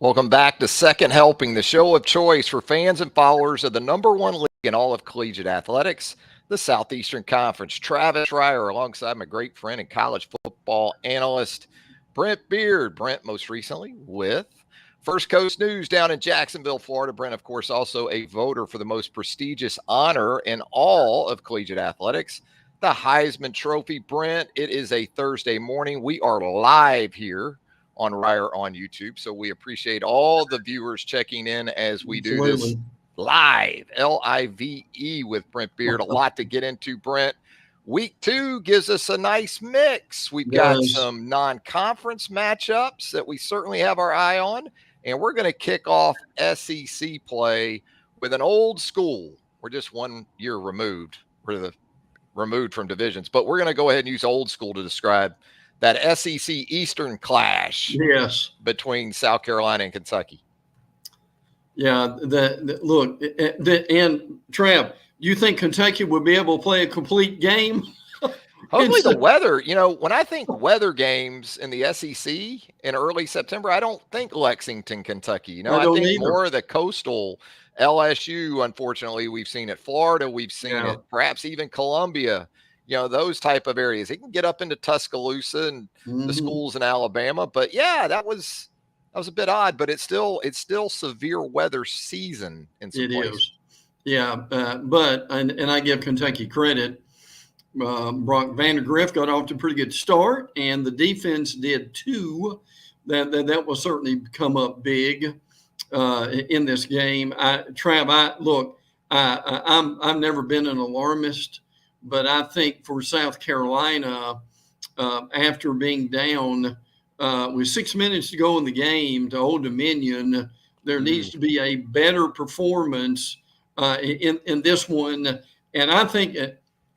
Welcome back to Second Helping, the show of choice for fans and followers of the number one league in all of collegiate athletics, the Southeastern Conference. Travis Reier, alongside my great friend and college football analyst, Brent Beaird. Brent, most recently with First Coast News down in Jacksonville, Florida. Brent, of course, also a voter for the most prestigious honor in all of collegiate athletics, the Heisman Trophy. Brent, it is a Thursday morning. We are live here on Reier on YouTube. So we appreciate all the viewers checking in as we do this live, Live, with Brent Beaird. A lot to get into, Brent. Week 2 gives us a nice mix. We've got some non-conference matchups that we certainly have our eye on, and we're going to kick off SEC play with an old school. We're just 1 year removed. We're removed from divisions, but we're going to go ahead and use old school to describe that SEC Eastern clash between South Carolina and Kentucky. Yeah, look, and Trav, you think Kentucky would be able to play a complete game? Hopefully the weather, when I think weather games in the SEC in early September, I don't think Lexington, Kentucky. I think more of the coastal LSU, unfortunately, we've seen it. Florida, we've seen it. Perhaps even Columbia. Those type of areas. It can get up into Tuscaloosa and the schools in Alabama. But yeah, that was a bit odd, but it's still severe weather season in some places. It is. Yeah, but I give Kentucky credit. Brock Vandergriff got off to a pretty good start, and the defense did too. That will certainly come up big in this game. Trav, I've never been an alarmist. But I think for South Carolina, after being down with 6 minutes to go in the game to Old Dominion, there needs to be a better performance in this one. And I think,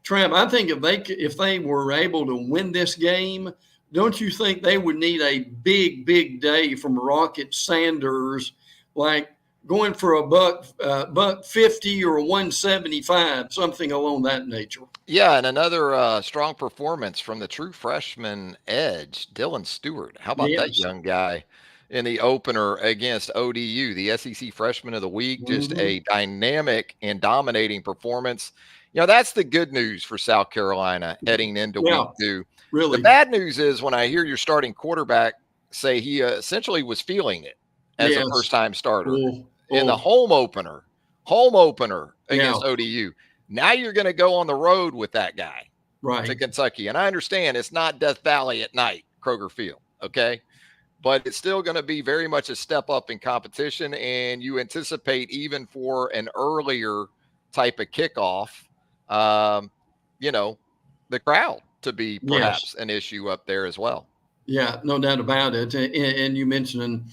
Trav, if they were able to win this game, don't you think they would need a big day from Rocket Sanders, like going for a buck 50 or a 175, something along that nature? Yeah, and another strong performance from the true freshman edge, Dylan Stewart. How about that young guy in the opener against ODU, the SEC Freshman of the Week? Just a dynamic and dominating performance. That's the good news for South Carolina heading into week 2. Really. The bad news is when I hear your starting quarterback say he essentially was feeling it as a first-time starter in the home opener against ODU. Now you're going to go on the road with that guy to Kentucky. And I understand it's not Death Valley at night, Kroger Field, okay? But it's still going to be very much a step up in competition, and you anticipate even for an earlier type of kickoff, the crowd to be perhaps an issue up there as well. Yeah, no doubt about it. And you mentioned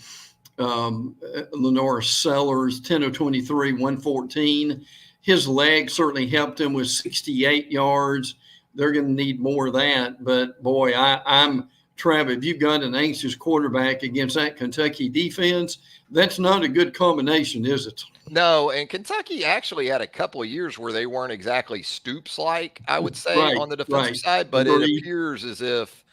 Lenore Sellers, 10 of 23, 114. His leg certainly helped him with 68 yards. They're going to need more of that. But, boy, I'm Travis, if you've got an anxious quarterback against that Kentucky defense, that's not a good combination, is it? No, and Kentucky actually had a couple of years where they weren't exactly Stoops-like, I would say, on the defensive side. But it appears as if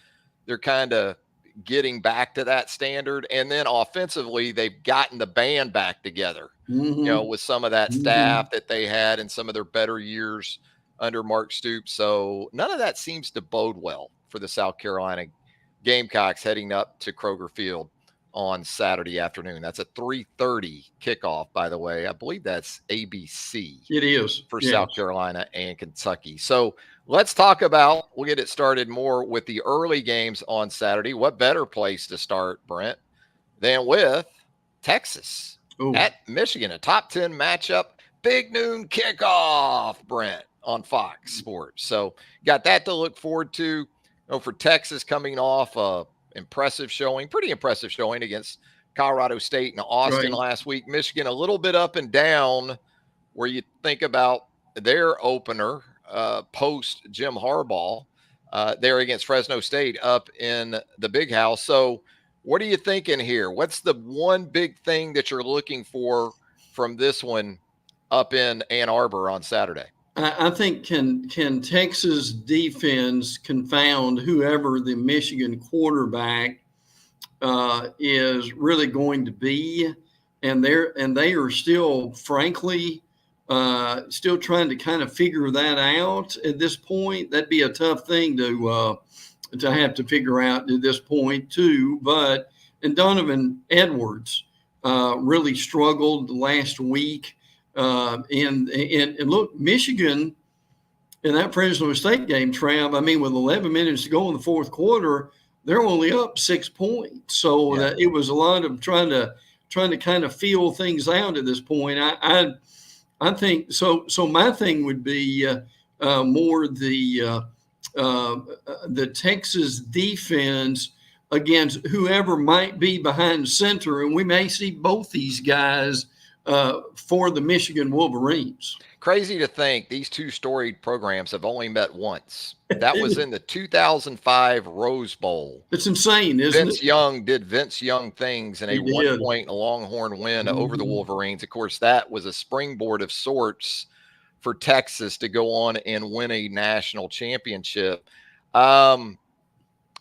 they're kind of getting back to that standard. And then offensively, they've gotten the band back together. With some of that staff that they had in some of their better years under Mark Stoops. So none of that seems to bode well for the South Carolina Gamecocks heading up to Kroger Field on Saturday afternoon. That's a 3:30 kickoff, by the way. I believe that's ABC. It is. For South Carolina and Kentucky. So let's talk about, we'll get it started more with the early games on Saturday. What better place to start, Brent, than with Texas at Michigan, a top 10 matchup, big noon kickoff, Brent, on Fox Sports. So got that to look forward to. For Texas coming off a pretty impressive showing against Colorado State and Austin last week. Michigan a little bit up and down where you think about their opener post Jim Harbaugh there against Fresno State up in the Big House. So what are you thinking here? What's the one big thing that you're looking for from this one up in Ann Arbor on Saturday? I think can Texas defense confound whoever the Michigan quarterback is really going to be, and they are still, frankly, still trying to kind of figure that out at this point. That'd be a tough thing to have to figure out at this point too. And Donovan Edwards really struggled last week. And look, Michigan in that Fresno State game, Trav, I mean, with 11 minutes to go in the fourth quarter, they're only up 6 points. So it was a lot of trying to kind of feel things out at this point. I think so. So my thing would be more the Texas defense against whoever might be behind center, and we may see both these guys for the Michigan Wolverines. Crazy to think these two storied programs have only met once. That was in the 2005 Rose Bowl. It's insane, isn't it? Vince Young did Vince Young things in a 1 point Longhorn win over the Wolverines. Of course, that was a springboard of sorts for Texas to go on and win a national championship.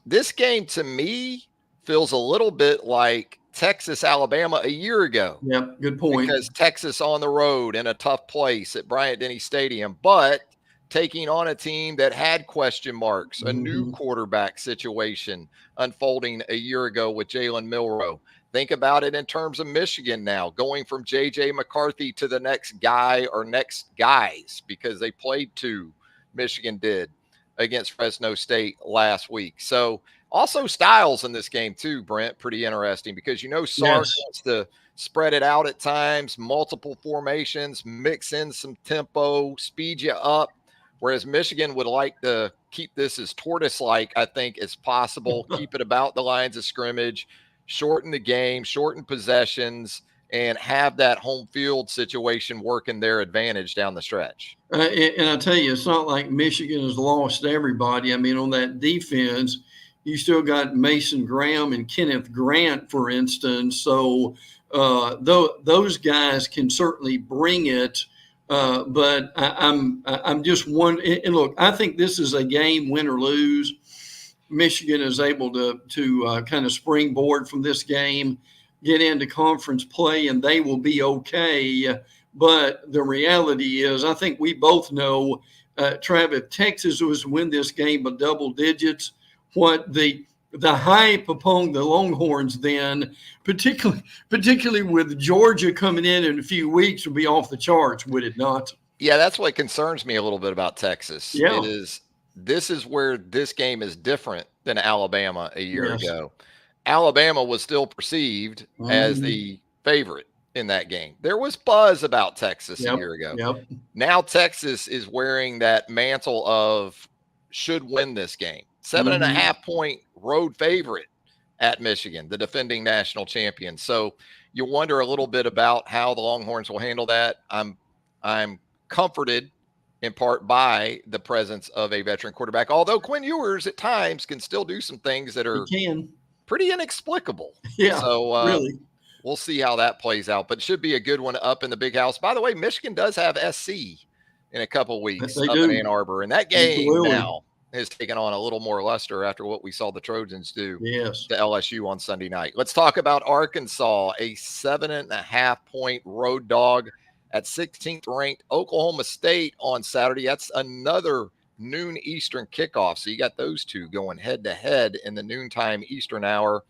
This game to me feels a little bit like Texas, Alabama a year ago. Yep, good point. Because Texas on the road in a tough place at Bryant-Denny Stadium, but taking on a team that had question marks, a new quarterback situation unfolding a year ago with Jalen Milroe. Think about it in terms of Michigan now, going from J.J. McCarthy to the next guy or next guys, because they played two, Michigan did, against Fresno State last week. So also styles in this game too, Brent, pretty interesting because, Sark wants to spread it out at times, multiple formations, mix in some tempo, speed you up, whereas Michigan would like to keep this as tortoise-like, I think, as possible, keep it about the lines of scrimmage, shorten the game, shorten possessions, and have that home field situation work in their advantage down the stretch. And I tell you, it's not like Michigan has lost everybody. I mean, on that defense, you still got Mason Graham and Kenneth Grant, for instance. So those guys can certainly bring it. But I'm just one. And look, I think this is a game, win or lose. Michigan is able to kind of springboard from this game, get into conference play, and they will be okay. But the reality is, I think we both know, Trav, if Texas was to win this game by double digits, what the hype upon the Longhorns then, particularly with Georgia coming in a few weeks, would be off the charts, would it not? Yeah, that's what concerns me a little bit about Texas. Yeah. This is where this game is different than Alabama a year ago. Alabama was still perceived as the favorite in that game. There was buzz about Texas a year ago. Yep. Now Texas is wearing that mantle of should win this game. 7.5 point road favorite at Michigan, the defending national champion. So you wonder a little bit about how the Longhorns will handle that. I'm comforted in part by the presence of a veteran quarterback, although Quinn Ewers at times can still do some things that are pretty inexplicable. Yeah, so really. We'll see how that plays out, but it should be a good one up in the big house. By the way, Michigan does have SC in a couple of weeks up in Ann Arbor, and that game now has taken on a little more luster after what we saw the Trojans do to LSU on Sunday night. Let's talk about Arkansas, a 7.5 point road dog at 16th ranked Oklahoma State on Saturday. That's another noon Eastern kickoff. So you got those two going head to head in the noontime Eastern hour.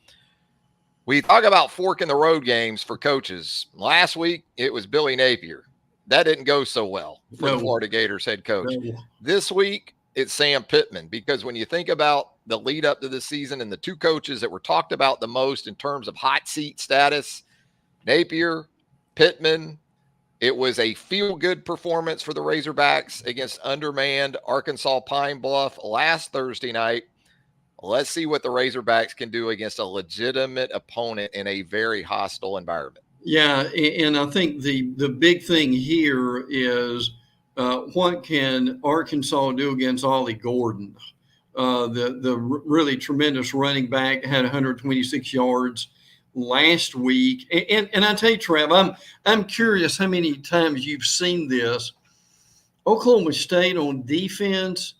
We talk about fork in the road games for coaches. Last week, it was Billy Napier. That didn't go so well for the Florida Gators head coach. This week, it's Sam Pittman, because when you think about the lead up to the season and the two coaches that were talked about the most in terms of hot seat status, Napier, Pittman, it was a feel-good performance for the Razorbacks against undermanned Arkansas Pine Bluff last Thursday night. Let's see what the Razorbacks can do against a legitimate opponent in a very hostile environment. Yeah, and I think the big thing here is what can Arkansas do against Ollie Gordon? The really tremendous running back, had 126 yards last week. And I tell you, Trav, I'm curious how many times you've seen this. Oklahoma State on defense,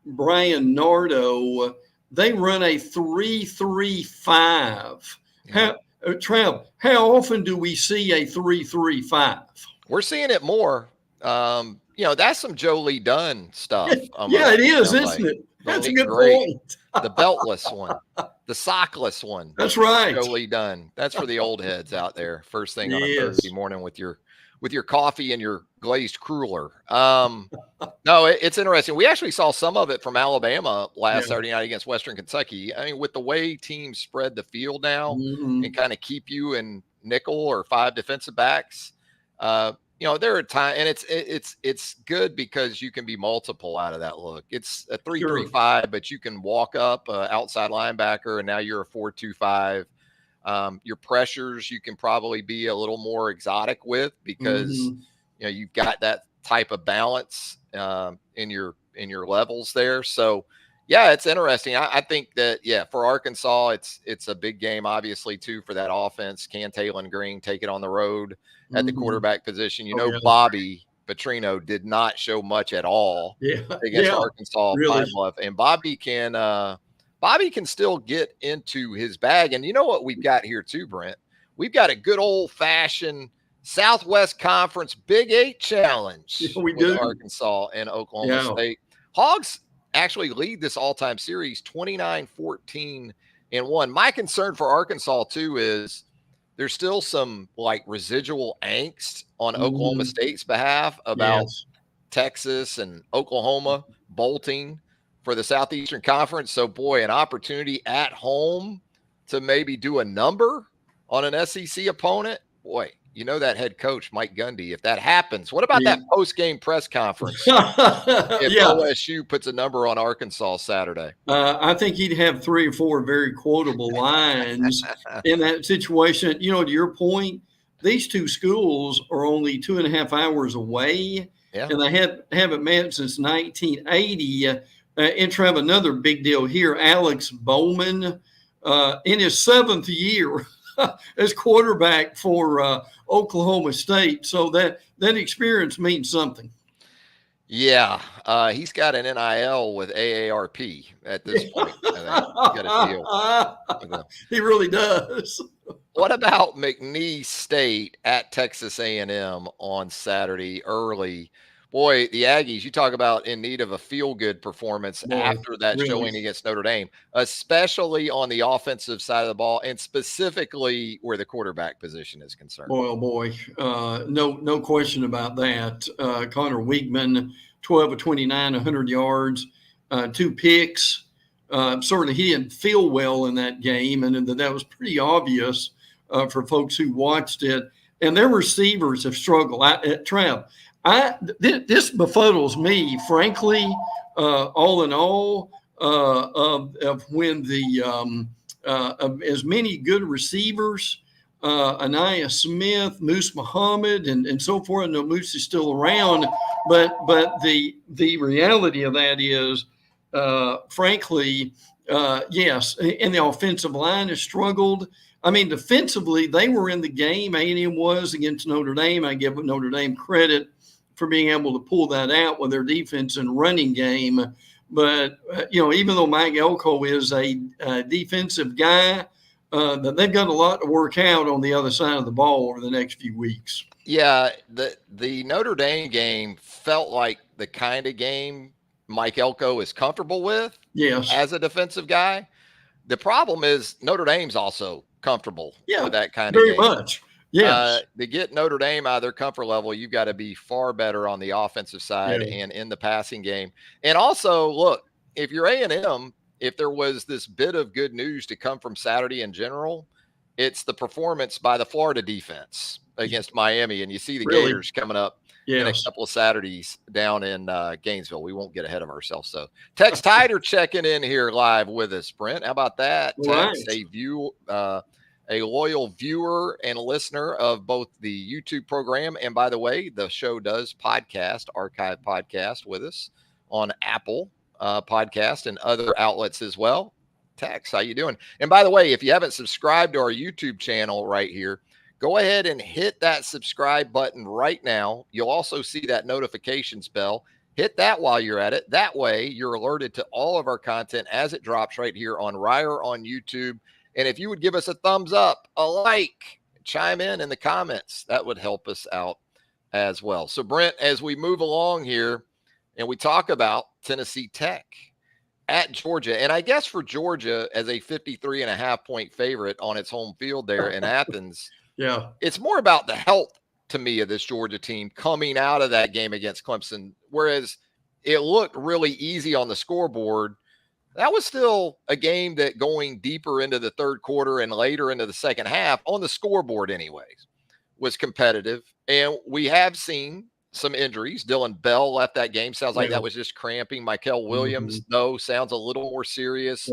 Brian Nardo they run a 3-3-5. Yeah. Trav, how often do we see a 3-3-5? We're seeing it more. That's some Joe Lee Dunn stuff. Yeah, it is, sounds isn't like. it? The That's a Elite good Great, point. the beltless one, the sockless one. That's right. Joe Lee Dunn. That's for the old heads out there. First thing on a Yes. Thursday morning with your coffee and your glazed cruller. No, it's interesting. We actually saw some of it from Alabama last Saturday night against Western Kentucky. I mean, with the way teams spread the field now and kind of keep you in nickel or 5 defensive backs, there are times, and it's good because you can be multiple out of that look. It's a 3-3-5, but you can walk up outside linebacker, and now you're a 4-2-5. Your pressures you can probably be a little more exotic with because you've got that type of balance in your levels there. So yeah, it's interesting. I think that for Arkansas, it's a big game, obviously, too, for that offense. Can Taylon Green take it on the road at the quarterback position? Bobby Petrino did not show much at all against Arkansas Pine Bluff, and Bobby can still get into his bag. And you know what we've got here too, Brent? We've got a good old fashioned Southwest Conference Big 8 challenge with Arkansas and Oklahoma State. Hogs actually lead this all-time series 29-14-1. My concern for Arkansas too is there's still some like residual angst on Oklahoma State's behalf about Texas and Oklahoma bolting for the Southeastern Conference. So boy, an opportunity at home to maybe do a number on an SEC opponent. Boy, that head coach, Mike Gundy, if that happens, what about that post-game press conference? If OSU puts a number on Arkansas Saturday. I think he'd have 3 or 4 very quotable lines in that situation. To your point, these two schools are only 2.5 hours away, and they haven't met since 1980. And Trev, another big deal here, Alex Bowman in his 7th year as quarterback for Oklahoma State. So that experience means something. Yeah, he's got an NIL with AARP at this point. I think he's got a deal. He really does. What about McNeese State at Texas A&M on Saturday early? Boy, the Aggies, you talk about in need of a feel-good performance after that showing against Notre Dame, especially on the offensive side of the ball and specifically where the quarterback position is concerned. Boy. No question about that. Connor Weigman, 12 of 29, 100 yards, 2 picks. Certainly he didn't feel well in that game, and that was pretty obvious for folks who watched it. And their receivers have struggled. This befuddles me, frankly, all in all, of when of as many good receivers, Anaya Smith, Moose Muhammad, and so forth. I know Moose is still around, but the reality of that is, frankly, yes, and the offensive line has struggled. I mean, defensively, they were in the game. A&M was against Notre Dame. I give Notre Dame credit for being able to pull that out with their defense and running game. But, even though Mike Elko is a defensive guy, that they've got a lot to work out on the other side of the ball over the next few weeks. Yeah, the Notre Dame game felt like the kind of game Mike Elko is comfortable with as a defensive guy. The problem is Notre Dame's also comfortable with that kind of game. Very much. Yes. To get Notre Dame out of their comfort level, you've got to be far better on the offensive side and in the passing game. And also, look, if you're A&M, if there was this bit of good news to come from Saturday in general, it's the performance by the Florida defense against Miami. And you see the Gators coming up in a couple of Saturdays down in Gainesville. We won't get ahead of ourselves. So Tex Tider checking in here live with us, Brent. How about that? Tex, a loyal viewer and listener of both the YouTube program. And by the way, the show does archive podcast with us on Apple podcast and other outlets as well. Tex, how you doing? And by the way, if you haven't subscribed to our YouTube channel right here, go ahead and hit that subscribe button right now. You'll also see that notifications bell. hit that while you're at it. That way you're alerted to all of our content as it drops right here on Reier on YouTube. And if you would give us a thumbs up, a like, chime in the comments, that would help us out as well. So Brent, as we move along here and we talk about Tennessee Tech at Georgia, and I guess for Georgia as a 53.5-point favorite on its home field there in Athens, Yeah. it's more about the health to me of this Georgia team coming out of that game against Clemson. Whereas it looked really easy on the scoreboard, that was still a game that going deeper into the third quarter and later into the second half on the scoreboard anyways was competitive. And we have seen some injuries. Dylan Bell left that game. Sounds like that was just cramping. Michael Williams, though, sounds a little more serious,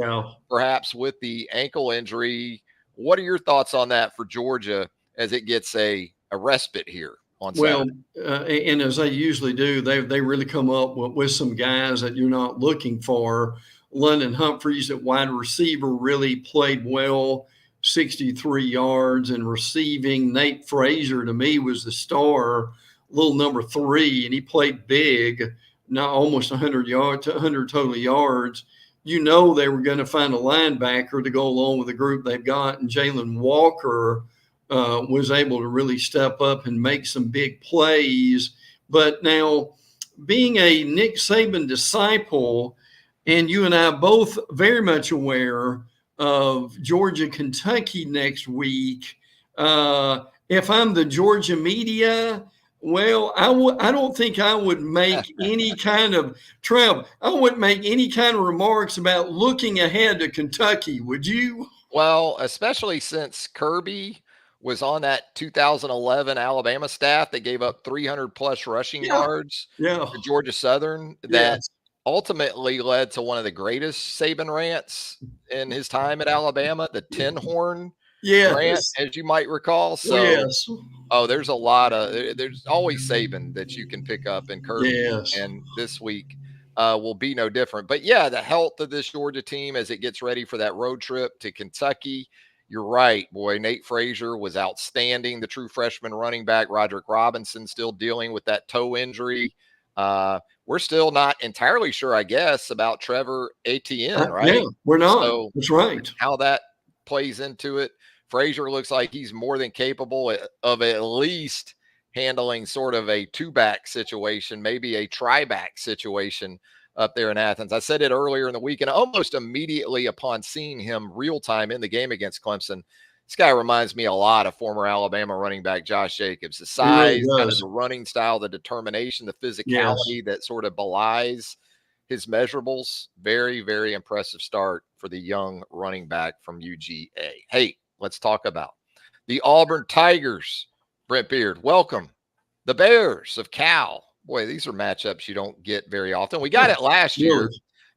perhaps with the ankle injury. What are your thoughts on that for Georgia as it gets a respite here on Saturday? And as they usually do, they really come up with some guys that you're not looking for. London Humphreys at wide receiver really played well, 63 yards and receiving. Nate Frazier, to me, was the star, little number 3, and he played big, not almost 100 yards, 100 total yards. You know they were going to find a linebacker to go along with the group they've got, and Jalen Walker was able to really step up and make some big plays. But now, being a Nick Saban disciple, and you and I both very much aware of Georgia, Kentucky next week, if I'm the Georgia media, well, I don't think I would make any kind of Trev. I wouldn't make any kind of remarks about looking ahead to Kentucky. Would you? Well, especially since Kirby was on that 2011 Alabama staff that gave up 300 plus rushing yards to Georgia Southern that ultimately led to one of the greatest Saban rants in his time at Alabama, the 10-horn rant, as you might recall. So, there's a lot of, there's always Saban that you can pick up in Kirby, and this week will be no different. But yeah, the health of this Georgia team as it gets ready for that road trip to Kentucky. You're right, boy. Nate Frazier was outstanding. The true freshman running back, Roderick Robinson, still dealing with that toe injury. We're still not entirely sure, I guess, about Trevor Etienne, right? Yeah, we're not. So that's right. How that plays into it. Frazier looks like he's more than capable of at least handling sort of a 2-back situation, maybe a try-back situation up there in Athens. I said it earlier in the week, and almost immediately upon seeing him real time in the game against Clemson, this guy reminds me a lot of former Alabama running back Josh Jacobs. The size, kind of the running style, the determination, the physicality that sort of belies his measurables. Very, very impressive start for the young running back from UGA. Hey, let's talk about the Auburn Tigers. Brent Beaird, welcome. The Bears of Cal. Boy, these are matchups you don't get very often. We got it last year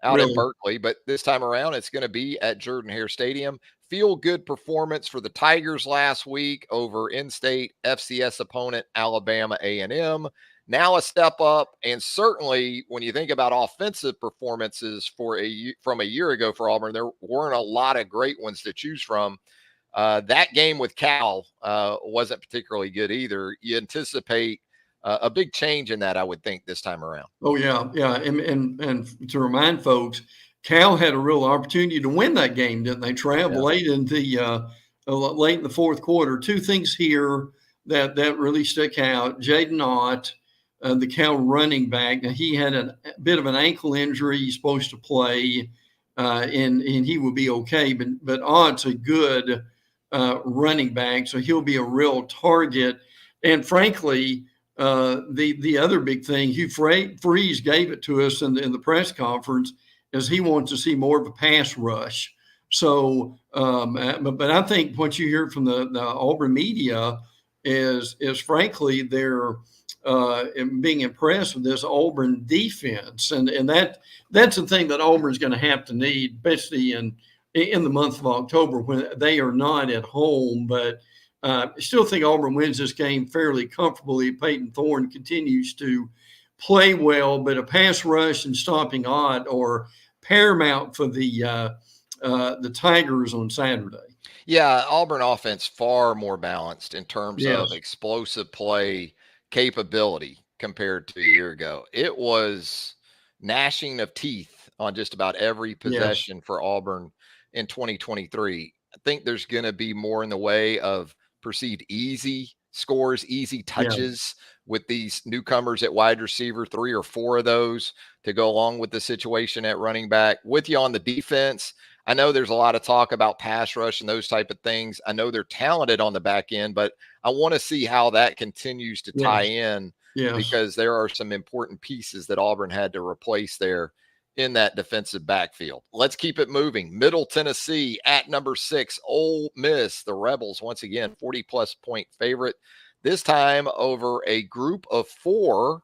out in Berkeley, but this time around it's going to be at Jordan-Hare Stadium. Feel good performance for the Tigers last week over in-state FCS opponent Alabama A&M. Now a step up, and certainly when you think about offensive performances from a year ago for Auburn, there weren't a lot of great ones to choose from. That game with Cal wasn't particularly good either. You anticipate a big change in that, I would think, this time around. Oh, yeah. And to remind folks, Cal had a real opportunity to win that game, didn't they, Trav? Late in the fourth quarter. Two things here that really stick out. Jaden Ott, the Cal running back, now he had a bit of an ankle injury. He's supposed to play, and he will be okay. But Ott's a good running back, so he'll be a real target. And frankly, the other big thing, Hugh Freeze gave it to us in the press conference, is he wants to see more of a pass rush. So, but I think what you hear from the Auburn media is frankly they're being impressed with this Auburn defense, and that's the thing that Auburn's going to have to need, especially in the month of October when they are not at home. But I still think Auburn wins this game fairly comfortably. Peyton Thorne continues to play well, but a pass rush and stopping Ott are paramount for the Tigers on Saturday. Yeah, Auburn offense far more balanced in terms of explosive play capability. compared to a year ago. It was gnashing of teeth on just about every Yes. possession for Auburn in 2023. I think there's going to be more in the way of perceived easy scores, easy Yeah. touches with these newcomers at wide receiver, 3 or 4 of those to go along with the situation at running back. With you on the defense, I know there's a lot of talk about pass rush and those type of things. I know they're talented on the back end, but I want to see how that continues to tie Yes. in, Yes. because there are some important pieces that Auburn had to replace there in that defensive backfield. Let's keep it moving. Middle Tennessee at number 6, Ole Miss. The Rebels, once again, 40-plus point favorite, this time over a group of 4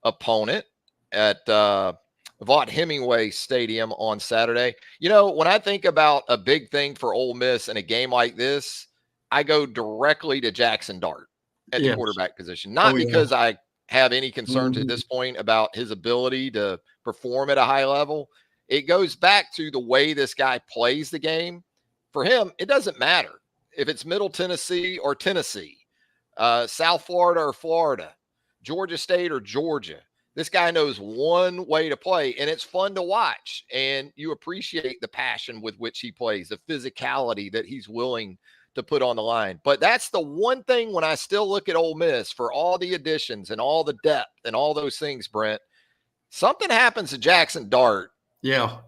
opponent at Vaught Hemingway Stadium on Saturday. You know, when I think about a big thing for Ole Miss in a game like this, I go directly to Jackson Dart at the Yes. quarterback position. Oh, Not yeah. because I have any concerns at Mhm. this point about his ability to perform at a high level. It goes back to the way this guy plays the game. For him, it doesn't matter if it's Middle Tennessee or Tennessee, South Florida or Florida, Georgia State or Georgia. This guy knows one way to play, and it's fun to watch. And you appreciate the passion with which he plays, the physicality that he's willing to put on the line. But that's the one thing when I still look at Ole Miss, for all the additions and all the depth and all those things, Brent, something happens to Jackson Dart, Yeah.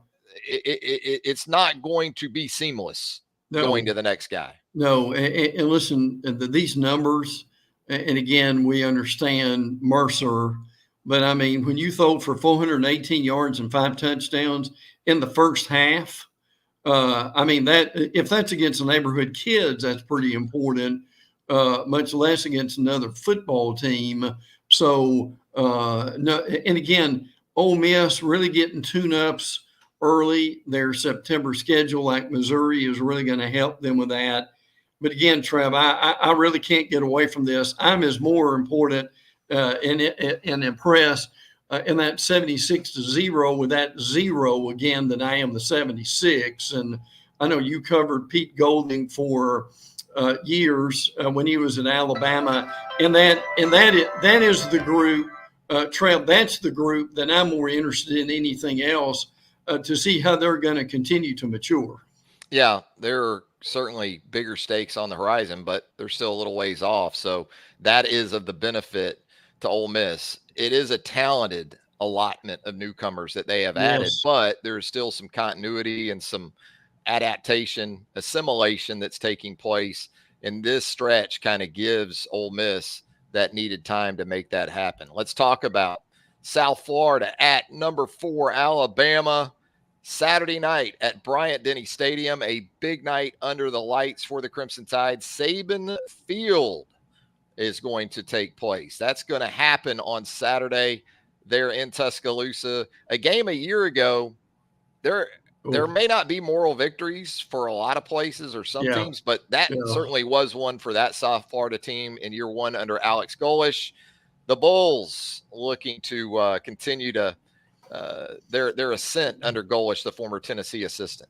it's not going to be seamless going No. to the next guy. No. And listen, these numbers, and again, we understand Mercer, but I mean, when you throw for 418 yards and 5 touchdowns in the first half, I mean, that if that's against the neighborhood kids, that's pretty important, much less against another football team. So, no, and again, Ole Miss really getting tune-ups early. Their September schedule, like Missouri, is really going to help them with that. But again, Trev, I really can't get away from this. I'm as more important and impressed in that 76-0 with that 0 again than I am the 76. And I know you covered Pete Golding for years when he was in Alabama, and that is the group, Trev. That's the group that I'm more interested in anything else to see how they're going to continue to mature. Yeah, there are certainly bigger stakes on the horizon, but they're still a little ways off. So that is of the benefit to Ole Miss. It is a talented allotment of newcomers that they have added, Yes. but there's still some continuity and some adaptation, assimilation that's taking place. And this stretch kind of gives Ole Miss that needed time to make that happen. Let's talk about South Florida at number 4, Alabama. Saturday night at Bryant-Denny Stadium, a big night under the lights for the Crimson Tide. Saban Field is going to take place. That's going to happen on Saturday there in Tuscaloosa. A game a year ago, there may not be moral victories for a lot of places or some Yeah. teams, but that Yeah. certainly was one for that South Florida team in year 1 under Alex Golesh. The Bulls looking to continue to their ascent under Golesh, the former Tennessee assistant.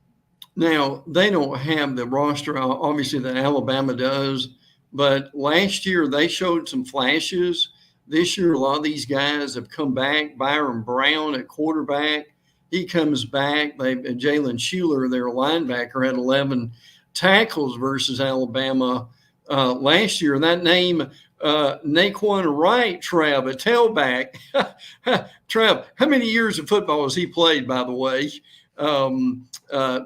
Now, they don't have the roster, obviously, that Alabama does, but last year they showed some flashes. This year, a lot of these guys have come back. Byron Brown at quarterback, he comes back. Jalen Shuler, their linebacker, had 11 tackles versus Alabama last year. And that name, Naquan Wright, Trav, a tailback. Trav, how many years of football has he played, by the way?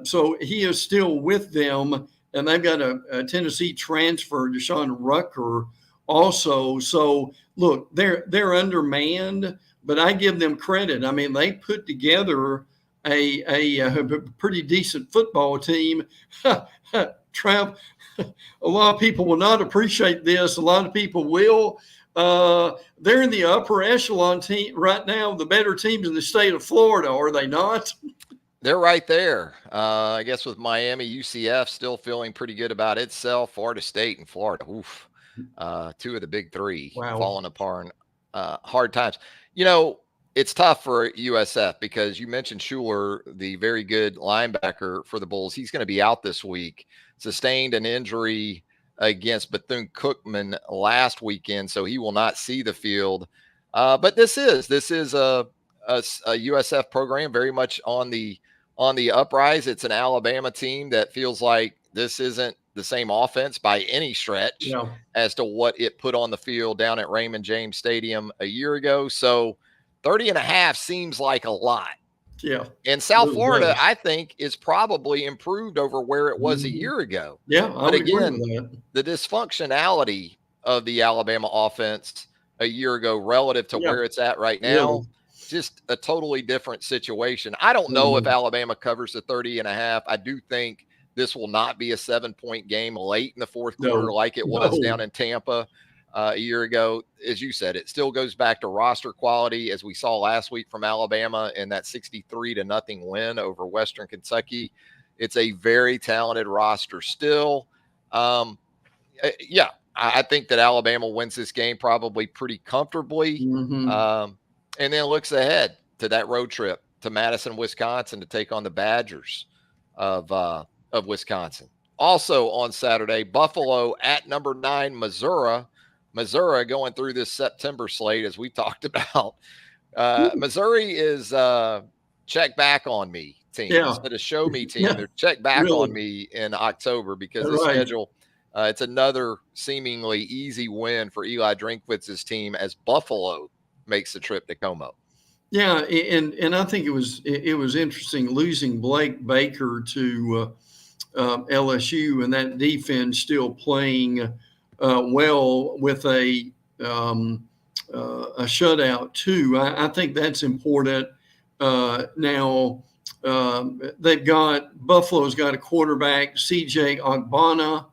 So he is still with them, and they've got a Tennessee transfer, Deshaun Rucker, also. So look, they're undermanned, but I give them credit. I mean, they put together a pretty decent football team. Trav, a lot of people will not appreciate this. A lot of people will. They're in the upper echelon team right now, the better teams in the state of Florida, are they not? They're right there. I guess with Miami, UCF still feeling pretty good about itself. Florida State and Florida, oof, 2 of the big 3 Wow. falling apart, hard times. You know, it's tough for USF because you mentioned Shuler, the very good linebacker for the Bulls. He's going to be out this week, sustained an injury against Bethune-Cookman last weekend, so he will not see the field. But this is a USF program very much on the uprise. It's an Alabama team that feels like this isn't the same offense by any stretch Yeah. as to what it put on the field down at Raymond James Stadium a year ago. So 30.5 seems like a lot. Yeah. And South Really Florida, does. I think, is probably improved over where it was a Mhm. year ago. Yeah, I But would agree again, with that. the dysfunctionality of the Alabama offense a year ago relative to Yeah, where it's at right now, really. just a totally different situation. I don't know if Mhm. Alabama covers the 30.5. I do think this will not be a 7-point game late in the fourth quarter No, like it was no. down in Tampa a year ago. As you said, it still goes back to roster quality, as we saw last week from Alabama in that 63-0 win over Western Kentucky. It's a very talented roster still. Yeah, I think that Alabama wins this game probably pretty comfortably, Mhm. um, and then looks ahead to that road trip to Madison, Wisconsin, to take on the Badgers of Wisconsin. Also on Saturday, Buffalo at number 9, Missouri. Missouri going through this September slate, as we talked about. Missouri is check back on me team Yeah. instead of show me team. Yeah, They're check back on really. me in October because the Right. schedule. It's another seemingly easy win for Eli Drinkwitz's team as Buffalo makes the trip to Como. Yeah, and I think it was interesting losing Blake Baker to LSU, and that defense still playing well with a shutout too. I think that's important. Now they've got Buffalo's got a quarterback, CJ Ogbonna,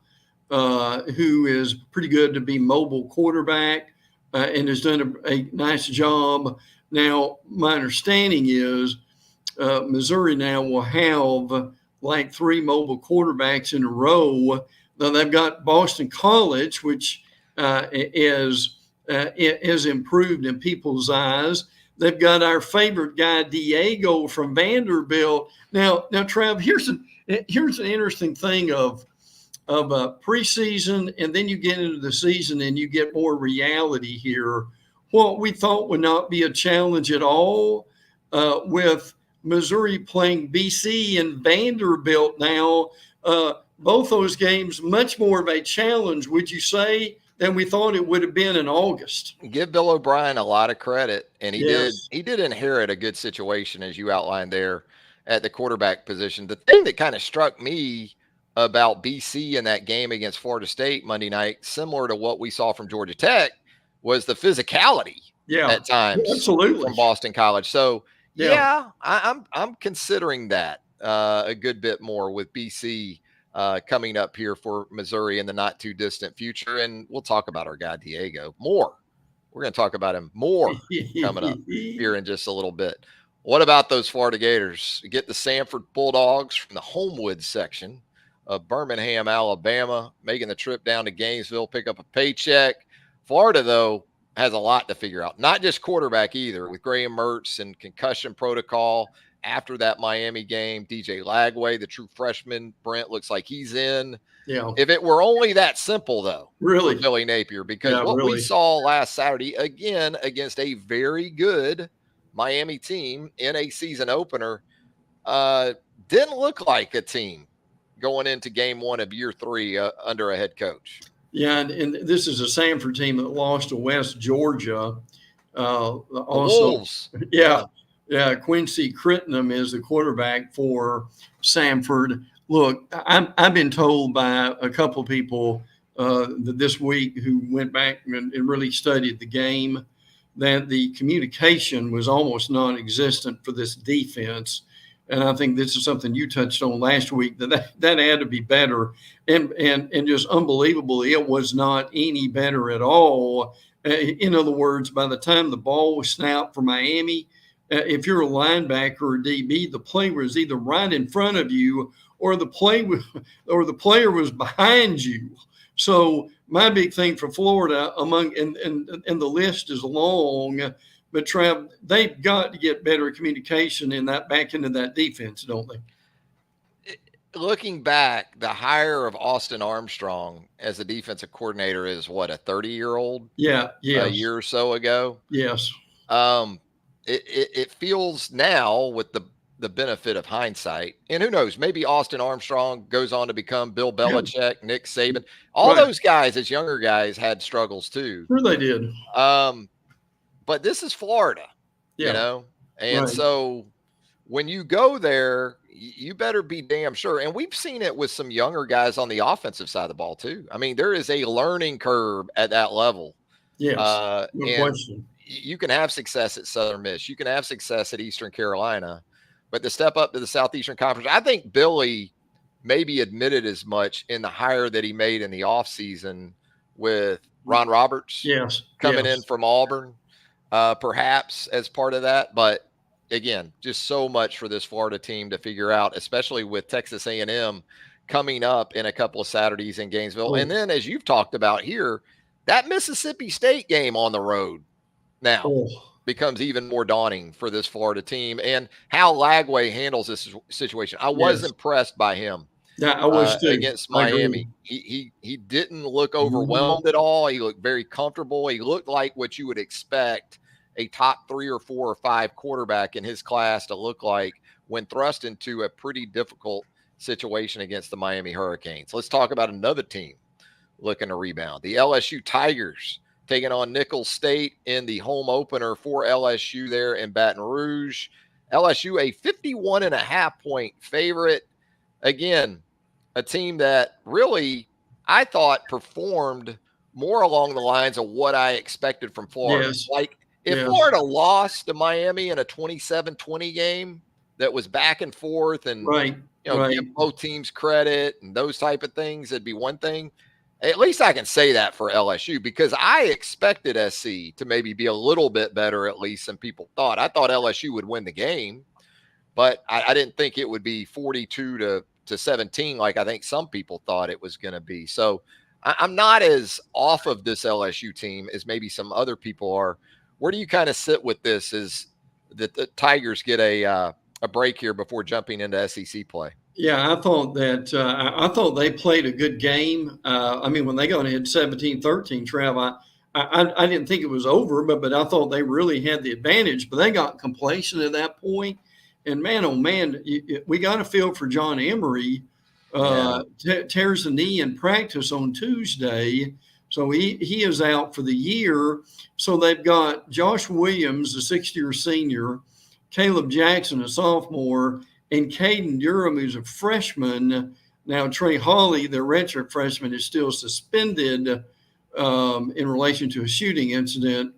who is pretty good to be mobile quarterback and has done a nice job. Now, my understanding is Missouri now will have like 3 mobile quarterbacks in a row. Now they've got Boston College, which is improved in people's eyes. They've got our favorite guy Diego from Vanderbilt. Now, Trav, here's an interesting thing of preseason, and then you get into the season and you get more reality here. What we thought would not be a challenge at all with Missouri playing BC and Vanderbilt now, both those games much more of a challenge, would you say, than we thought it would have been in August? Give Bill O'Brien a lot of credit, and he did. Yes. He did inherit a good situation, as you outlined there, at the quarterback position. The thing that kind of struck me about BC in that game against Florida State Monday night, similar to what we saw from Georgia Tech, was the physicality Yeah, at times absolutely. from Boston College. So Yeah. yeah, I'm considering that a good bit more with BC coming up here for Missouri in the not too distant future. And we'll talk about our guy Diego more. We're going to talk about him more coming up here in just a little bit. What about those Florida Gators? Get the Samford Bulldogs from the Homewood section of Birmingham, Alabama, making the trip down to Gainesville, pick up a paycheck. Florida, though, has a lot to figure out. Not just quarterback either, with Graham Mertz and concussion protocol after that Miami game. DJ Lagway, the true freshman, Brent, looks like he's in. Yeah. If it were only that simple, though, Really? for Billy Napier, because Yeah, what we really. saw last Saturday, again, against a very good Miami team in a season opener, didn't look like a team going into game 1 of year 3 under a head coach. Yeah, and this is a Samford team that lost to West Georgia. The Also, Wolves. yeah, Quincy Crittenden is the quarterback for Samford. Look, I've been told by a couple of people this week who went back and really studied the game that the communication was almost non-existent for this defense. And I think this is something you touched on last week, that had to be better. And just unbelievable, it was not any better at all. In other words, by the time the ball was snapped for Miami, if you're a linebacker or DB, the play was either right in front of you or the player was behind you. So my big thing for Florida, and the list is long, but Trav, they've got to get better communication in that back into that defense, don't they? looking back, the hire of Austin Armstrong as a defensive coordinator is what, a 30-year-old Yeah. a Yes. year or so ago. Yes. Um, it feels now with the benefit of hindsight, and who knows, maybe Austin Armstrong goes on to become Bill Yeah. Belichick, Nick Saban. All Right. those guys as younger guys had struggles too. Sure they did. Um, but this is Florida, Yeah. and Right. so when you go there, you better be damn sure. And we've seen it with some younger guys on the offensive side of the ball too. I mean, there is a learning curve at that level. Yes. No And question. you can have success at Southern Miss. You can have success at Eastern Carolina, but to step up to the Southeastern Conference, I think Billy maybe admitted as much in the hire that he made in the offseason with Ron Roberts Yes. coming in Yes. from Auburn, perhaps as part of that. But again, just so much for this Florida team to figure out, especially with Texas A&M coming up in a couple of Saturdays in Gainesville. And Oh, then, as you've talked about here, that Mississippi State game on the road now oh, becomes even more daunting for this Florida team, and how Lagway handles this situation. I was yes. impressed by him Yeah, I was too. against I agree. Miami. He didn't look Mhm. overwhelmed at all. He looked very comfortable. He looked like what you would expect a top 3 or 4 or 5 quarterback in his class to look like when thrust into a pretty difficult situation against the Miami Hurricanes. Let's talk about another team looking to rebound. The LSU Tigers taking on Nicholls State in the home opener for LSU there in Baton Rouge. LSU a 51.5 point favorite. Again, a team that really I thought performed more along the lines of what I expected from Florida. Yes. Like if Yes. Florida lost to Miami in a 27-20 game that was back and forth and Right. give Right. both teams credit and those type of things, it'd be one thing. At least I can say that for LSU because I expected SC to maybe be a little bit better, at least than people thought. I thought LSU would win the game, but I didn't think it would be 42 to 17 like I think some people thought it was going to be. So I'm not as off of this LSU team as maybe some other people are. Where do you kind of sit with this? Is that the Tigers get a break here before jumping into SEC play? Yeah, I thought they played a good game. I mean, when they got ahead 17-13, Trav, I didn't think it was over, but I thought they really had the advantage. But they got complacent at that point, and man, oh man, we got a feel for John Emery. Yeah. Tears the knee in practice on Tuesday, so he is out for the year. So they've got Josh Williams, a 6-year senior, Caleb Jackson, a sophomore, and Caden Durham, who's a freshman. Now, Trey Hawley, the redshirt freshman, is still suspended in relation to a shooting incident.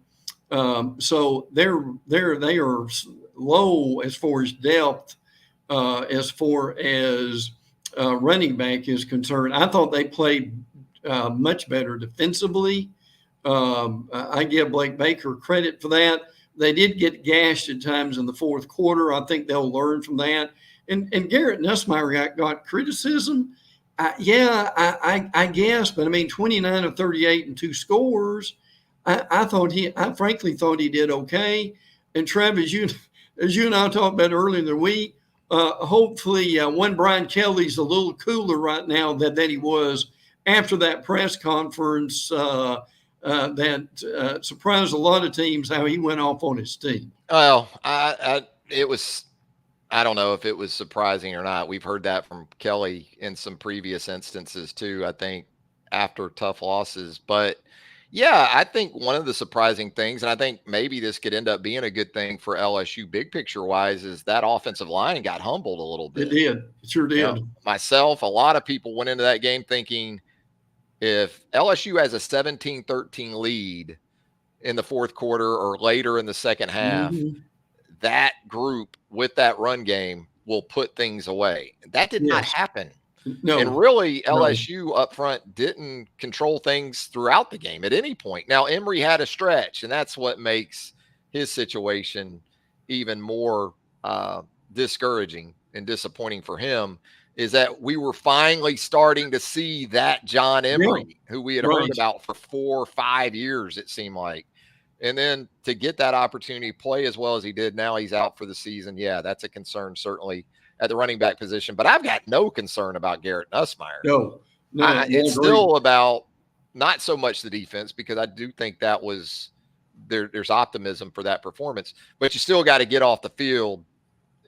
So they are low as far as depth, as far as running back is concerned. I thought they played much better defensively. I give Blake Baker credit for that. They did get gashed at times in the fourth quarter. I think they'll learn from that. And Garrett Nussmeier got criticism. I guess, but I mean, 29 of 38 and 2 scores. I frankly thought he did okay. And Trev, as you and I talked about earlier in the week, hopefully one Brian Kelly's a little cooler right now than he was after that press conference that surprised a lot of teams how he went off on his team. Well, it was. I don't know if it was surprising or not. We've heard that from Kelly in some previous instances too. I think after tough losses, but yeah, I think one of the surprising things, and I think maybe this could end up being a good thing for LSU, big picture wise, is that offensive line got humbled a little It bit. did. It sure did. Myself, a lot of people went into that game thinking if LSU has a 17-13 lead in the fourth quarter or later in the second half, Mm-hmm. that group with that run game will put things away. That did not Yes. happen. No. And really, No. LSU up front didn't control things throughout the game at any point. Now, Emory had a stretch, and that's what makes his situation even more discouraging and disappointing for him, is that we were finally starting to see that John Emory, who we had Right. heard about for 4 or 5 years, it seemed like. And then to get that opportunity to play as well as he did, now he's out for the season. Yeah, that's a concern, certainly, at the running back position. But I've got no concern about Garrett Nussmeier. No, It's still about not so much the defense, because I do think that was there's optimism for that performance, but you still got to get off the field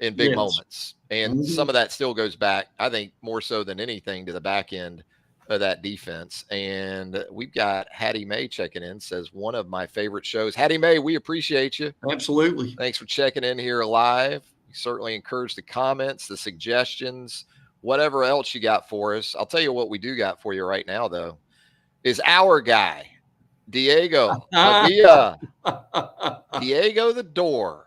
in big moments. And some of that still goes back, I think, more so than anything, to the back end of that defense. And we've got Hattie May checking in, says, one of my favorite shows. Hattie May, we appreciate you. Absolutely. Thanks for checking in here live. We certainly encourage the comments, the suggestions, whatever else you got for us. I'll tell you what we do got for you right now, though, is our guy, Diego Avila. Diego the Door.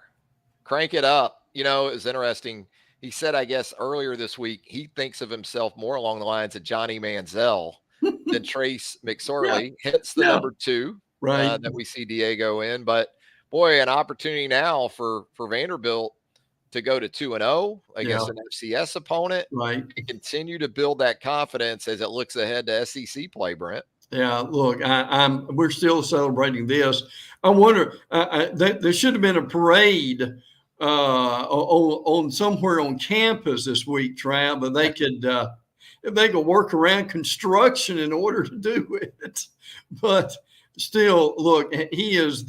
Crank it up. You know, it was interesting. He said, I guess, earlier this week, he thinks of himself more along the lines of Johnny Manziel than Trace McSorley. Hence the number 2 that we see Diego in. But, boy, an opportunity now for Vanderbilt to go to 2-0 against an FCS opponent. Right. And continue to build that confidence as it looks ahead to SEC play, Brent. Yeah, look, we're still celebrating this. I wonder, there should have been a parade on somewhere on campus this week, Trav, but they could work around construction in order to do it. But still, look, he's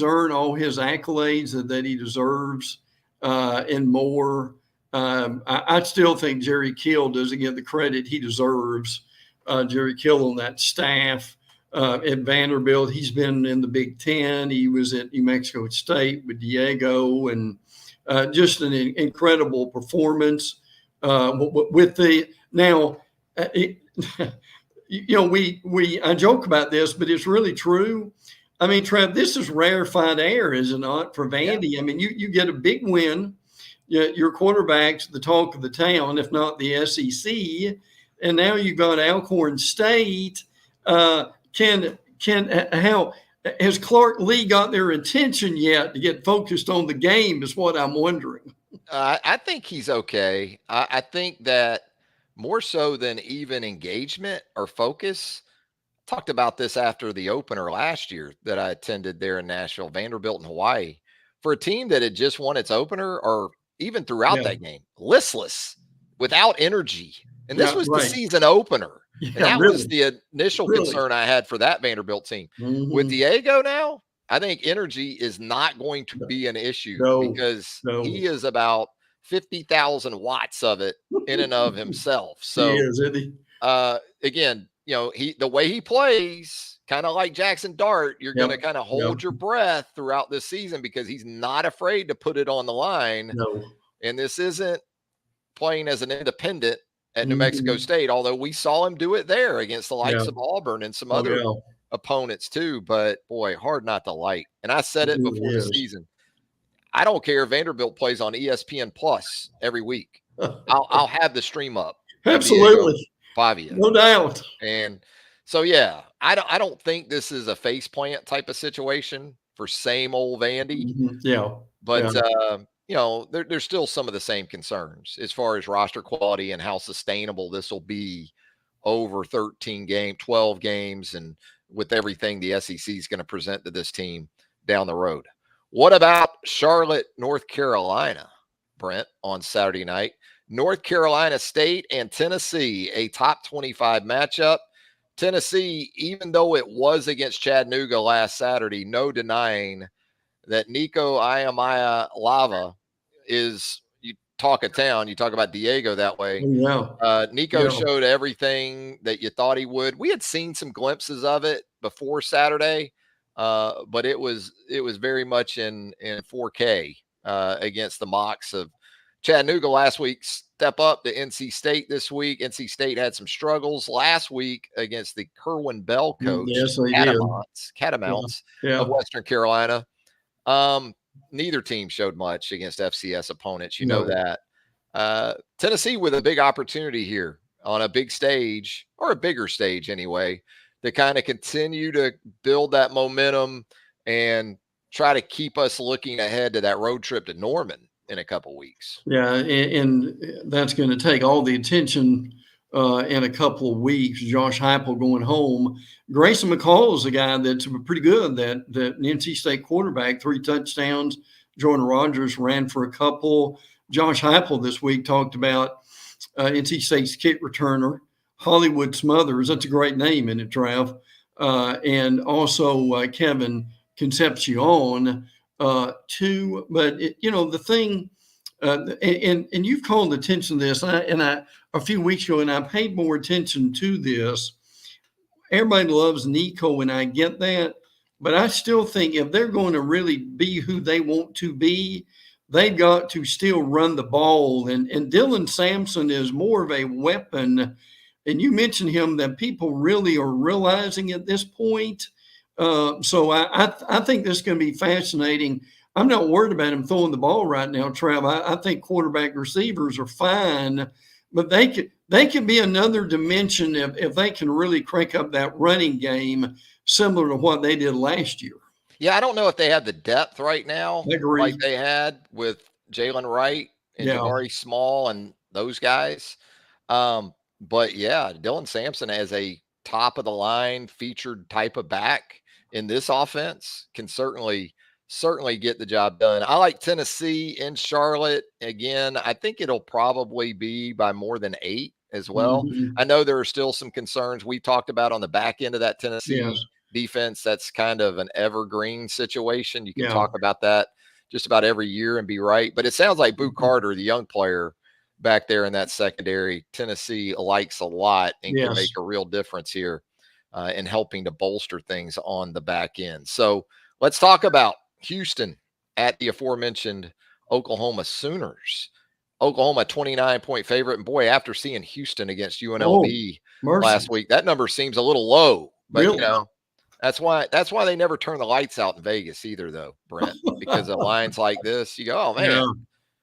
earned all his accolades that he deserves and more. I still think Jerry Kill doesn't get the credit he deserves. Jerry Kill on that staff at Vanderbilt. He's been in the Big Ten. He was at New Mexico State with Diego, and just an incredible performance with the now. I joke about this, but it's really true. I mean, Trev, this is rarefied air, is it not, for Vandy? Yeah. I mean, you get a big win. Your quarterback's the talk of the town, if not the SEC. And now you've got Alcorn State. Has Clark Lee got their attention yet to get focused on the game is what I'm wondering. I think he's okay. I think that more so than even engagement or focus, talked about this after the opener last year that I attended there in Nashville, Vanderbilt in Hawaii, for a team that had just won its opener, or even throughout that game, listless, without energy. And this was the season opener. And that was the initial concern I had for that Vanderbilt team. With Diego now, I think energy is not going to be an issue because he is about 50,000 watts of it in and of himself. So, he is, isn't he? Again, you know, the way he plays, kind of like Jackson Dart, you're going to kind of hold your breath throughout this season because he's not afraid to put it on the line. And this isn't playing as an independent at New Mexico State, although we saw him do it there against the likes of Auburn and some other opponents too. But boy, hard not to like. And I said it before the season. I don't care if Vanderbilt plays on ESPN Plus every week. I'll have the stream up. Absolutely. Fabia. No doubt. And so, yeah, I don't think this is a faceplant type of situation for same old Vandy. But you know, there's still some of the same concerns as far as roster quality and how sustainable this will be over 12 games, and with everything the SEC is going to present to this team down the road. What about Charlotte, North Carolina, Brent, on Saturday night? North Carolina State and Tennessee, a top 25 matchup. Tennessee, even though it was against Chattanooga last Saturday, no denying that Nico Iamaleava is, you talk a town, you talk about Diego that way. Nico showed everything that you thought he would. We had seen some glimpses of it before Saturday, but it was very much in 4K against the Mocs of Chattanooga last week. Step up to NC State this week. NC State had some struggles last week against the Kerwin Bell coach, Catamounts of Western Carolina. Neither team showed much against FCS opponents. You know that. Tennessee with a big opportunity here on a big stage, or a bigger stage anyway, to kind of continue to build that momentum and try to keep us looking ahead to that road trip to Norman in a couple weeks. Yeah, and that's going to take all the attention in a couple of weeks. Josh Heupel going home. Grayson McCall is a guy that's pretty good, that NC State quarterback, 3 touchdowns. Jordan Rogers ran for a couple. Josh Heupel this week talked about NC State's kick returner, Hollywood Smothers. That's a great name, isn't it, Trav? And also Kevin Concepcion, too. But, the thing, and you've called attention to this, and I a few weeks ago, and I paid more attention to this. Everybody loves Nico, and I get that. But I still think if they're going to really be who they want to be, they've got to still run the ball. And Dylan Sampson is more of a weapon. And you mentioned him that people really are realizing at this point. So I think this is going to be fascinating. I'm not worried about him throwing the ball right now, Trav. I think quarterback receivers are fine, but they could be another dimension if they can really crank up that running game, similar to what they did last year. Yeah, I don't know if they have the depth right now like they had with Jalen Wright and Jabari Small and those guys. But yeah, Dylan Sampson as a top of the line featured type of back in this offense can certainly get the job done. I like Tennessee in Charlotte. Again, I think it'll probably be by more than 8 as well. Mm-hmm. I know there are still some concerns we talked about on the back end of that Tennessee defense. That's kind of an evergreen situation. You can talk about that just about every year and be right. But it sounds like Boo Carter, the young player back there in that secondary, Tennessee likes a lot and can make a real difference here in helping to bolster things on the back end. So let's talk about Houston at the aforementioned Oklahoma Sooners. Oklahoma 29-point favorite. And boy, after seeing Houston against UNLV last week, that number seems a little low. But really? That's why they never turn the lights out in Vegas either, though, Brent. Because of lines like this, you go, oh man,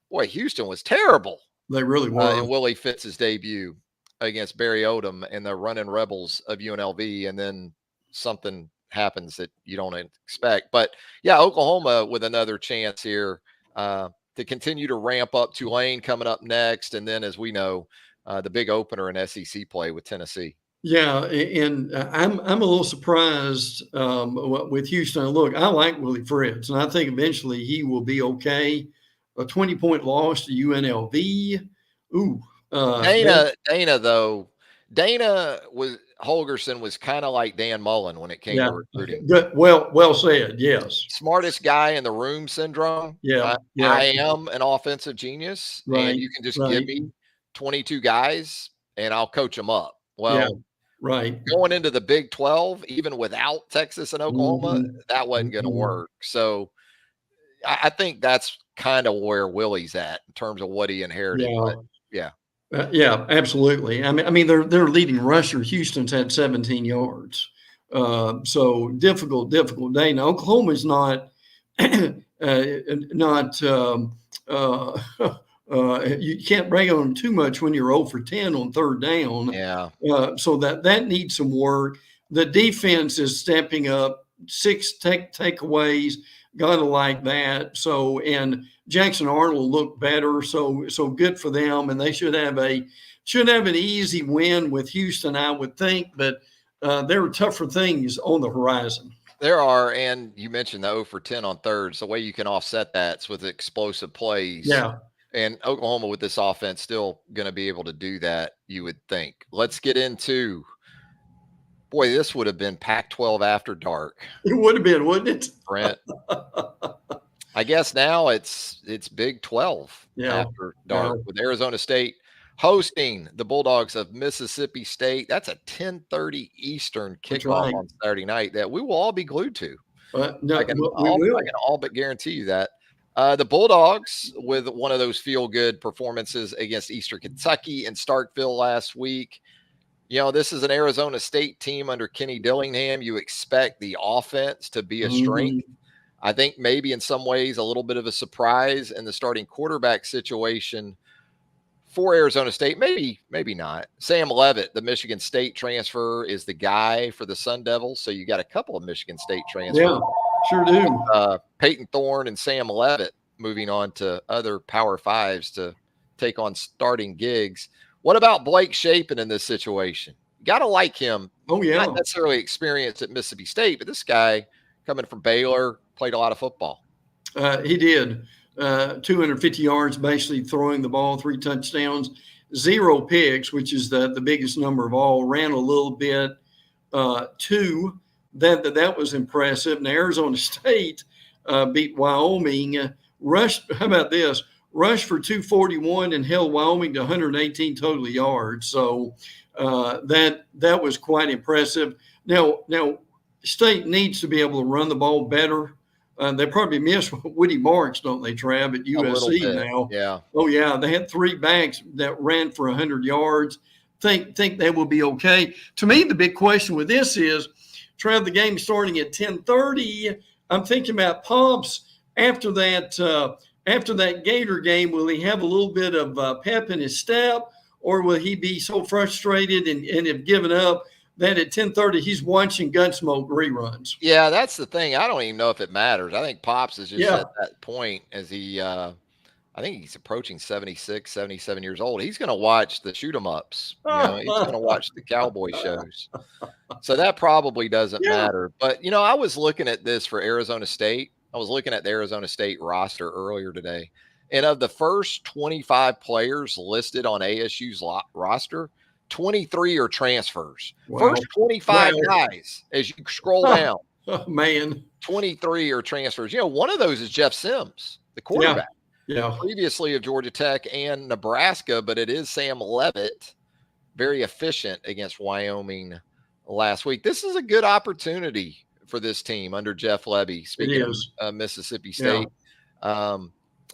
boy, Houston was terrible. They really were. And Willie Fitz's debut against Barry Odom and the running Rebels of UNLV, and then something happens that you don't expect. But yeah, Oklahoma with another chance here to continue to ramp up. Tulane coming up next, and then as we know, the big opener in SEC play with Tennessee. Yeah, and I'm a little surprised with Houston. Look, I like Willie Fritz, and I think eventually he will be okay. A 20-point loss to UNLV. Ooh, Dana Holgerson was kind of like Dan Mullen when it came to recruiting. Good. Well said. Yes. Smartest guy in the room syndrome. I am an offensive genius, and you can just give me 22 guys, and I'll coach them up. Well, going into the Big 12, even without Texas and Oklahoma, that wasn't going to work. So I think that's kind of where Willie's at in terms of what he inherited. Yeah, absolutely. I mean, their leading rusher, Houston's had 17 yards. So difficult day. Now, Oklahoma's not you can't bring on them too much when you're 0 for 10 on third down. Yeah. So that needs some work. The defense is stepping up. 6 takeaways. Gotta like that. So, and Jackson Arnold looked better. So good for them. And they should have an easy win with Houston, I would think. But there are tougher things on the horizon. There are, and you mentioned the 0 for 10 on thirds. The way you can offset that's with explosive plays. Yeah. And Oklahoma with this offense still going to be able to do that, you would think. Let's get into, boy, this would have been Pac-12 after dark. It would have been, wouldn't it? Brent. I guess now it's Big 12 after dark with Arizona State hosting the Bulldogs of Mississippi State. That's a 10:30 Eastern kickoff on Saturday night that we will all be glued to. I can all but guarantee you that. The Bulldogs with one of those feel-good performances against Eastern Kentucky and Starkville last week. This is an Arizona State team under Kenny Dillingham. You expect the offense to be a strength. I think maybe in some ways a little bit of a surprise in the starting quarterback situation for Arizona State. Maybe not. Sam Leavitt, the Michigan State transfer, is the guy for the Sun Devils. So you got a couple of Michigan State transfers. Yeah, sure do. Peyton Thorne and Sam Leavitt moving on to other Power Fives to take on starting gigs. What about Blake Shapen in this situation? You got to like him. Oh, yeah. Not necessarily experienced at Mississippi State, but this guy coming from Baylor played a lot of football. He did. 250 yards, basically throwing the ball, 3 touchdowns, 0 picks, which is the biggest number of all. Ran a little bit, 2. That was impressive. And Arizona State beat Wyoming. Rushed. How about this? Rushed for 241 and held Wyoming to 118 total yards. So that was quite impressive. Now State needs to be able to run the ball better. They probably miss Woody Marks, don't they, Trav, at USC now? Yeah. Oh, yeah. They had 3 backs that ran for 100 yards. Think they will be okay. To me, the big question with this is, Trav, the game starting at 10:30. I'm thinking about Pops after that Gator game. Will he have a little bit of pep in his step, or will he be so frustrated and have given up that at 10:30 he's watching Gunsmoke reruns? Yeah, that's the thing. I don't even know if it matters. I think Pops is just at that point as he I think he's approaching 76, 77 years old. He's going to watch the shoot 'em ups. He's going to watch the cowboy shows. So that probably doesn't matter. But, I was looking at this for Arizona State. I was looking at the Arizona State roster earlier today. And of the first 25 players listed on ASU's roster, 23 are transfers. Wow. First 25 guys, as you scroll down, man, 23 are transfers. One of those is Jeff Sims, the quarterback. Yeah. Previously of Georgia Tech and Nebraska, but it is Sam Leavitt, very efficient against Wyoming last week. This is a good opportunity for this team under Jeff Lebby, speaking of Mississippi State. Yeah.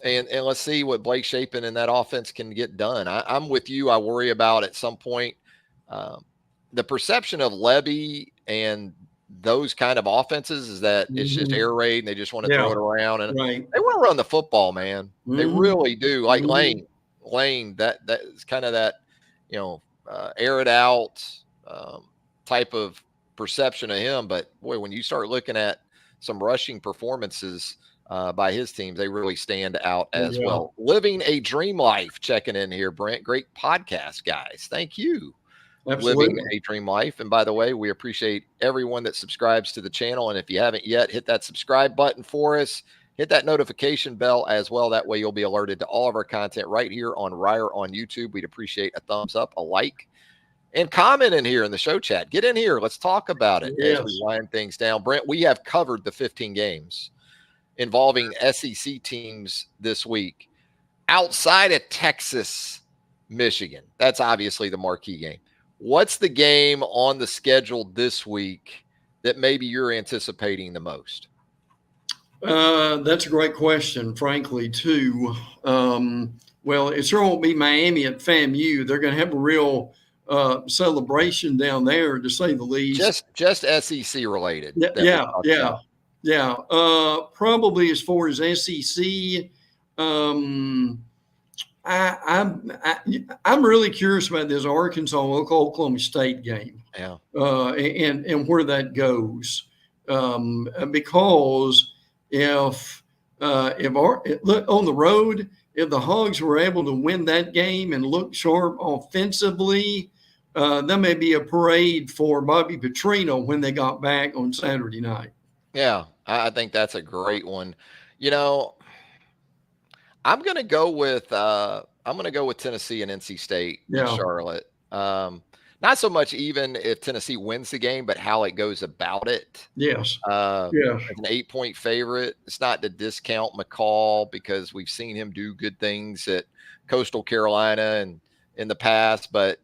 And let's see what Blake Shapen and that offense can get done. I'm with you. I worry about at some point the perception of Lebby and those kind of offenses is that it's just air raid and they just want to throw it around, and they want to run the football, man. They really do. Like Lane, that is kind of that, air it out type of perception of him. But boy, when you start looking at some rushing performances by his teams, they really stand out as well. Living a Dream Life checking in here, Brent. Great podcast, guys. Thank you. Absolutely. Living a Dream Life. And by the way, we appreciate everyone that subscribes to the channel. And if you haven't yet, hit that subscribe button for us. Hit that notification bell as well. That way you'll be alerted to all of our content right here on Reier on YouTube. We'd appreciate a thumbs up, a like, and comment in here in the show chat. Get in here. Let's talk about it as we wind things down. Brent, we have covered the 15 games involving SEC teams this week. Outside of Texas, Michigan, that's obviously the marquee game. What's the game on the schedule this week that maybe you're anticipating the most? That's a great question, frankly, too. Well, it sure won't be Miami at FAMU. They're going to have a real celebration down there, to say the least. Just SEC related. Yeah. Probably as far as SEC, I'm really curious about this Arkansas Oklahoma State game. Yeah. And where that goes, because if look on the road, if the Hogs were able to win that game and look sharp offensively, there may be a parade for Bobby Petrino when they got back on Saturday night. Yeah, I think that's a great one. I'm going to go with Tennessee and NC State in Charlotte. Not so much even if Tennessee wins the game, but how it goes about it. Yes. An 8-point favorite. It's not to discount McCall because we've seen him do good things at Coastal Carolina and in the past, but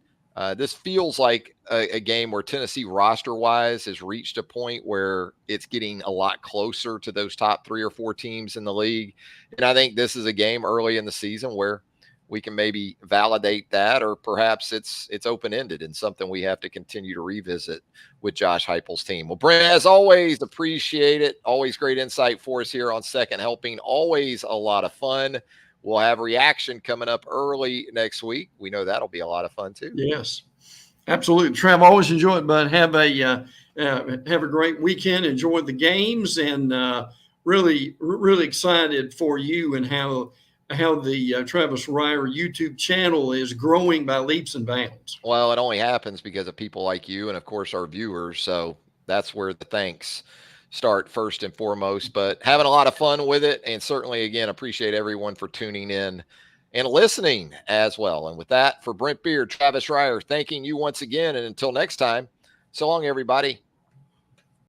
this feels like a game where Tennessee roster-wise has reached a point where it's getting a lot closer to those top 3 or 4 teams in the league. And I think this is a game early in the season where we can maybe validate that, or perhaps it's open-ended and something we have to continue to revisit with Josh Heupel's team. Well, Brent, as always, appreciate it. Always great insight for us here on Second Helping. Always a lot of fun. We'll have reaction coming up early next week. We know that'll be a lot of fun too. Yes, absolutely. Trav, always enjoy it, bud. Have a great weekend. Enjoy the games, and really excited for you and how the Travis Reier YouTube channel is growing by leaps and bounds. Well, it only happens because of people like you and, of course, our viewers. So that's where the thanks start first and foremost, but having a lot of fun with it. And certainly, again, appreciate everyone for tuning in and listening as well. And with that, for Brent Beaird, Travis Reier, thanking you once again. And until next time, so long, everybody.